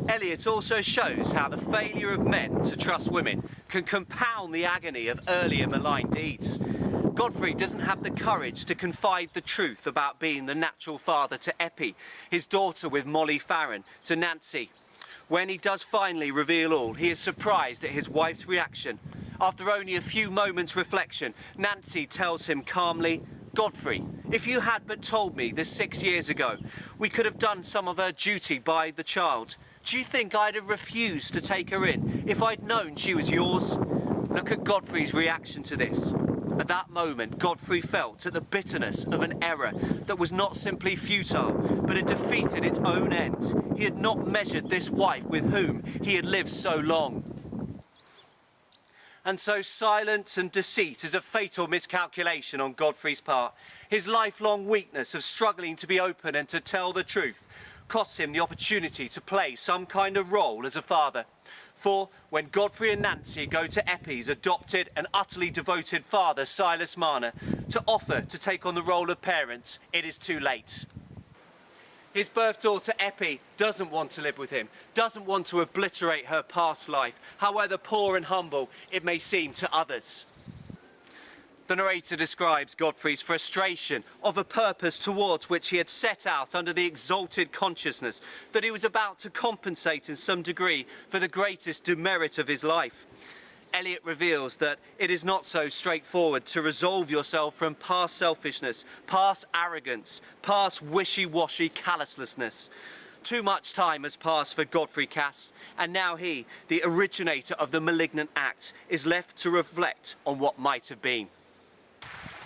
Eliot also shows how the failure of men to trust women can compound the agony of earlier malign deeds. Godfrey doesn't have the courage to confide the truth about being the natural father to Eppie, his daughter with Molly Farron, to Nancy. When he does finally reveal all, he is surprised at his wife's reaction. After only a few moments' reflection, Nancy tells him calmly, "Godfrey, if you had but told me this 6 years ago, we could have done some of her duty by the child. Do you think I'd have refused to take her in if I'd known she was yours?" Look at Godfrey's reaction to this. At that moment, Godfrey felt at the bitterness of an error that was not simply futile, but had defeated its own end. He had not measured this wife with whom he had lived so long. And so silence and deceit is a fatal miscalculation on Godfrey's part. His lifelong weakness of struggling to be open and to tell the truth costs him the opportunity to play some kind of role as a father. For when Godfrey and Nancy go to Eppie's adopted and utterly devoted father, Silas Marner, to offer to take on the role of parents, it is too late. His birth daughter Eppie doesn't want to live with him, doesn't want to obliterate her past life, however poor and humble it may seem to others. The narrator describes Godfrey's frustration of a purpose towards which he had set out under the exalted consciousness that he was about to compensate in some degree for the greatest demerit of his life. Eliot reveals that it is not so straightforward to resolve yourself from past selfishness, past arrogance, past wishy-washy callousness. Too much time has passed for Godfrey Cass, and now he, the originator of the malignant act, is left to reflect on what might have been.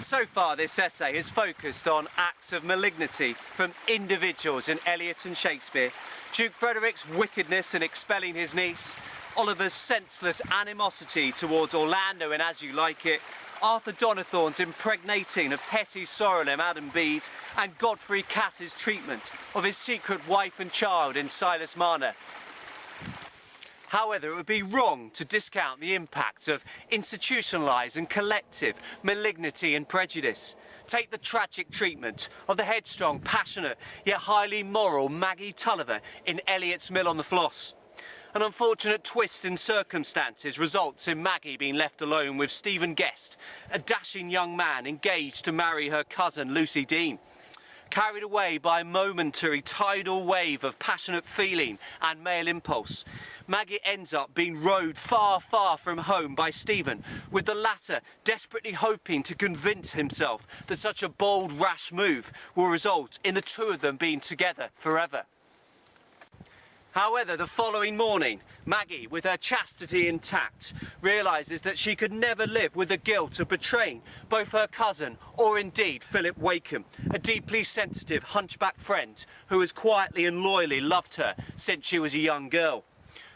So far, this essay is focused on acts of malignity from individuals in Eliot and Shakespeare. Duke Frederick's wickedness in expelling his niece, Oliver's senseless animosity towards Orlando and As You Like It, Arthur Donnithorne's impregnating of Hetty Sorrel in Adam Bede, and Godfrey Cass's treatment of his secret wife and child in Silas Marner. However, it would be wrong to discount the impacts of institutionalised and collective malignity and prejudice. Take the tragic treatment of the headstrong, passionate, yet highly moral Maggie Tulliver in Eliot's Mill on the Floss. An unfortunate twist in circumstances results in Maggie being left alone with Stephen Guest, a dashing young man engaged to marry her cousin Lucy Dean. Carried away by a momentary tidal wave of passionate feeling and male impulse, Maggie ends up being rowed far, far from home by Stephen, with the latter desperately hoping to convince himself that such a bold, rash move will result in the two of them being together forever. However, the following morning, Maggie, with her chastity intact, realises that she could never live with the guilt of betraying both her cousin or indeed Philip Wakeham, a deeply sensitive hunchback friend who has quietly and loyally loved her since she was a young girl.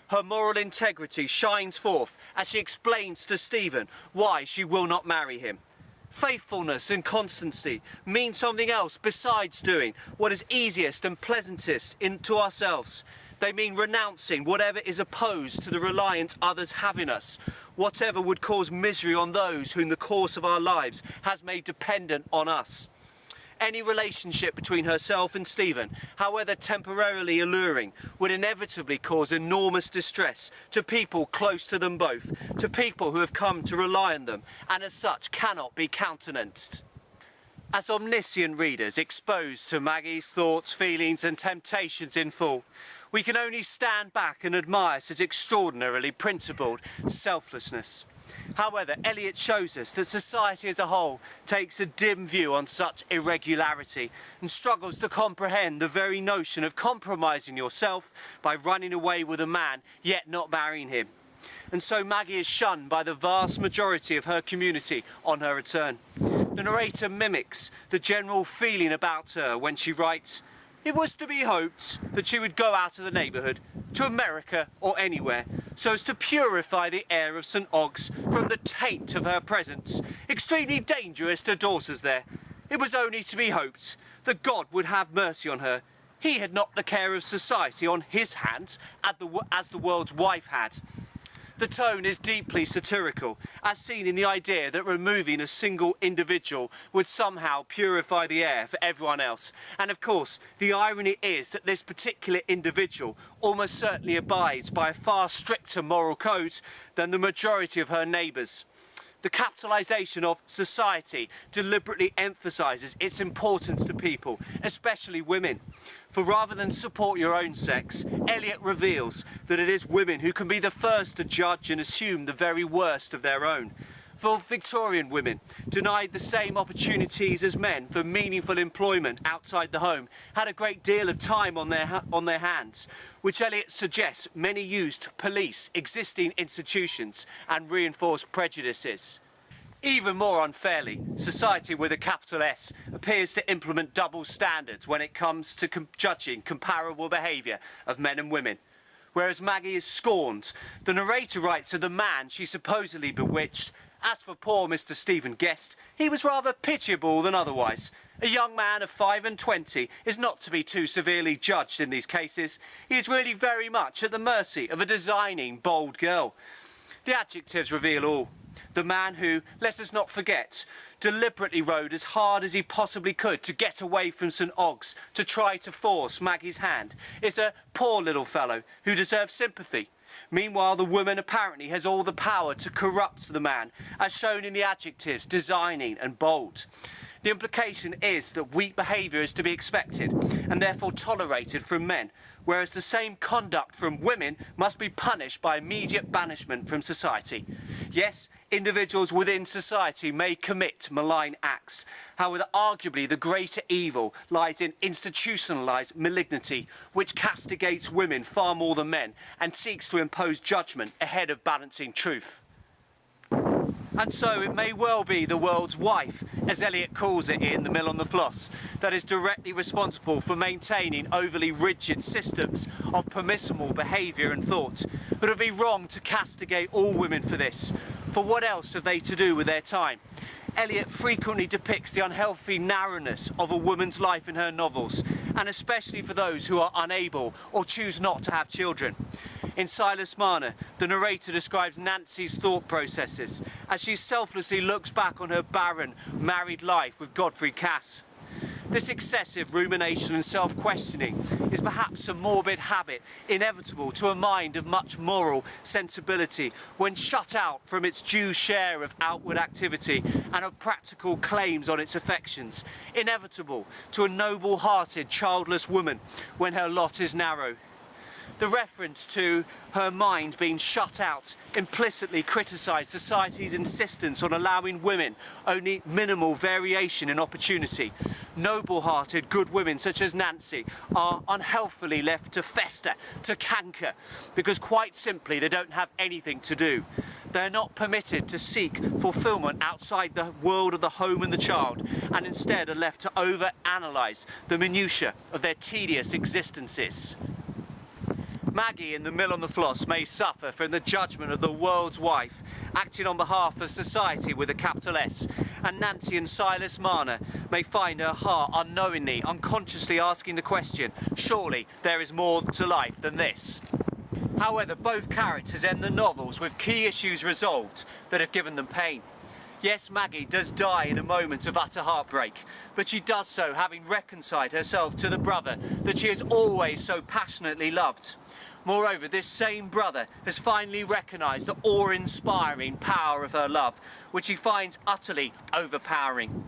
Her moral integrity shines forth as she explains to Stephen why she will not marry him. Faithfulness and constancy mean something else besides doing what is easiest and pleasantest to ourselves. They mean renouncing whatever is opposed to the reliance others have in us, whatever would cause misery on those whom the course of our lives has made dependent on us. Any relationship between herself and Stephen, however temporarily alluring, would inevitably cause enormous distress to people close to them both, to people who have come to rely on them, and as such cannot be countenanced. As omniscient readers exposed to Maggie's thoughts, feelings and temptations in full, we can only stand back and admire such extraordinarily principled selflessness. However, Eliot shows us that society as a whole takes a dim view on such irregularity and struggles to comprehend the very notion of compromising yourself by running away with a man yet not marrying him. And so Maggie is shunned by the vast majority of her community on her return. The narrator mimics the general feeling about her when she writes, "It was to be hoped that she would go out of the neighbourhood, to America or anywhere, so as to purify the air of St Ogg's from the taint of her presence, extremely dangerous to daughters there. It was only to be hoped that God would have mercy on her. He had not the care of society on his hands, as the world's wife had." The tone is deeply satirical, as seen in the idea that removing a single individual would somehow purify the air for everyone else. And of course, the irony is that this particular individual almost certainly abides by a far stricter moral code than the majority of her neighbours. The capitalisation of society deliberately emphasises its importance to people, especially women. For rather than support your own sex, Eliot reveals that it is women who can be the first to judge and assume the very worst of their own. For Victorian women, denied the same opportunities as men for meaningful employment outside the home, had a great deal of time on their hands, which Eliot suggests many used to police existing institutions and reinforce prejudices. Even more unfairly, society with a capital S appears to implement double standards when it comes to judging comparable behaviour of men and women. Whereas Maggie is scorned, the narrator writes of the man she supposedly bewitched. As for poor Mr. Stephen Guest, he was rather pitiable than otherwise. A young man of 25 is not to be too severely judged in these cases. He is really very much at the mercy of a designing, bold girl. The adjectives reveal all. The man who, let us not forget, deliberately rode as hard as he possibly could to get away from St Ogg's to try to force Maggie's hand is a poor little fellow who deserves sympathy. Meanwhile, the woman apparently has all the power to corrupt the man, as shown in the adjectives designing and bold. The implication is that weak behaviour is to be expected and therefore tolerated from men, whereas the same conduct from women must be punished by immediate banishment from society. Yes, individuals within society may commit malign acts. However, arguably the greater evil lies in institutionalised malignity, which castigates women far more than men and seeks to impose judgment ahead of balancing truth. And so it may well be the world's wife, as Eliot calls it in The Mill on the Floss, that is directly responsible for maintaining overly rigid systems of permissible behaviour and thought. But it would be wrong to castigate all women for this. For what else have they to do with their time? Eliot frequently depicts the unhealthy narrowness of a woman's life in her novels, and especially for those who are unable or choose not to have children. In Silas Marner, the narrator describes Nancy's thought processes as she selflessly looks back on her barren, married life with Godfrey Cass. This excessive rumination and self-questioning is perhaps a morbid habit inevitable to a mind of much moral sensibility when shut out from its due share of outward activity and of practical claims on its affections, inevitable to a noble-hearted, childless woman when her lot is narrow. The reference to her mind being shut out implicitly criticised society's insistence on allowing women only minimal variation in opportunity. Noble-hearted, good women such as Nancy are unhealthily left to fester, to canker, because quite simply they don't have anything to do. They're not permitted to seek fulfilment outside the world of the home and the child, and instead are left to over-analyse the minutiae of their tedious existences. Maggie in The Mill on the Floss may suffer from the judgment of the world's wife, acting on behalf of society with a capital S, and Nancy and Silas Marner may find her heart unknowingly, unconsciously asking the question, surely there is more to life than this. However, both characters end the novels with key issues resolved that have given them pain. Yes, Maggie does die in a moment of utter heartbreak, but she does so having reconciled herself to the brother that she has always so passionately loved. Moreover, this same brother has finally recognised the awe-inspiring power of her love, which he finds utterly overpowering.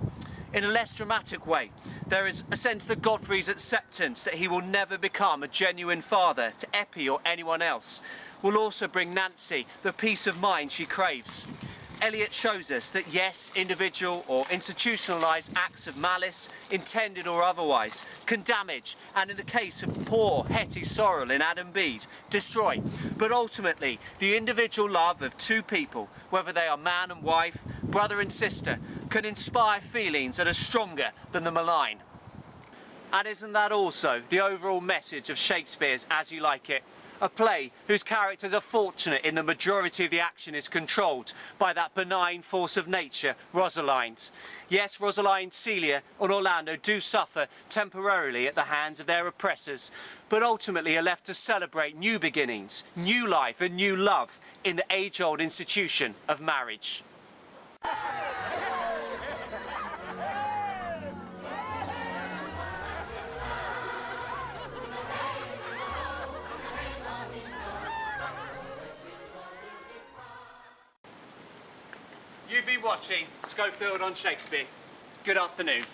In a less dramatic way, there is a sense that Godfrey's acceptance that he will never become a genuine father to Eppie or anyone else will also bring Nancy the peace of mind she craves. Eliot shows us that yes, individual or institutionalised acts of malice, intended or otherwise, can damage, and in the case of poor Hetty Sorrel in Adam Bede, destroy. But ultimately, the individual love of two people, whether they are man and wife, brother and sister, can inspire feelings that are stronger than the malign. And isn't that also the overall message of Shakespeare's As You Like It? a play whose characters are fortunate in the majority of the action is controlled by that benign force of nature, Rosalind. Yes, Rosalind, Celia and Orlando do suffer temporarily at the hands of their oppressors, but ultimately are left to celebrate new beginnings, new life and new love in the age-old institution of marriage. You've been watching Schofield on Shakespeare. Good afternoon.